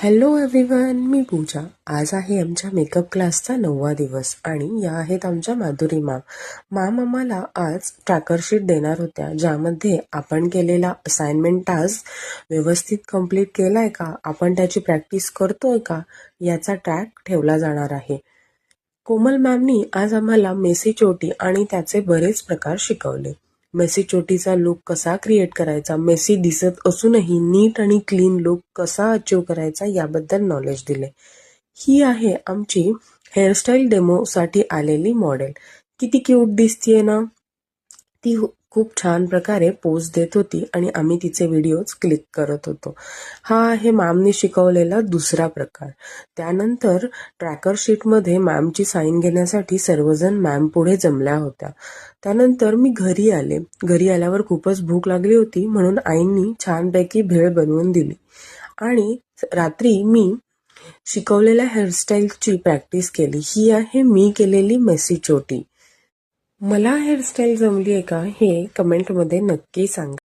Hello everyone, मी पूजा. आज आहे आमच्या मेकअप क्लासचा 9वा दिवस आणि या आहेत आमच्या माधुरी मॅम आम्हाला आज ट्रॅकर शीट देणार होत्या, ज्यामध्ये आपण केलेला असाइनमेंट टास्क व्यवस्थित कंप्लीट केलाय का, आपण त्याची प्रॅक्टिस करतोय का, याचा ट्रॅक ठेवला जाणार आहे. कोमल मॅमनी आज आम्हाला मेसी चोटी आणि त्याचे बरेच प्रकार शिकवले. मेसी चोटीचा लुक कसा क्रिएट करायचा, मेसी दिसत असूनही नीट आणि क्लीन लुक कसा अचीव करायचा याबद्दल नॉलेज दिले. ही आहे आमची हेअरस्टाईल डेमोसाठी आलेली मॉडेल. किती क्यूट दिसतीये ना. ती खूप छान प्रकारे पोज देत होती आणि आम्ही तिचे व्हिडिओज क्लिक करत होतो. हा आहे मॅमने शिकवलेला दुसरा प्रकार. त्यानंतर ट्रॅकर शीटमध्ये मॅमची साईन घेण्यासाठी सर्वजण मॅम पुढे जमल्या होत्या. त्यानंतर मी घरी आले. घरी आल्यावर खूपच भूक लागली होती, म्हणून आईंनी छानपैकी भेळ बनवून दिली आणि रात्री मी शिकवलेल्या हेअरस्टाईलची प्रॅक्टिस केली. ही आहे मी केलेली मेसी चोटी. मला हेअरस्टाईल जमली आहे का हे कमेंटमध्ये नक्की सांगा.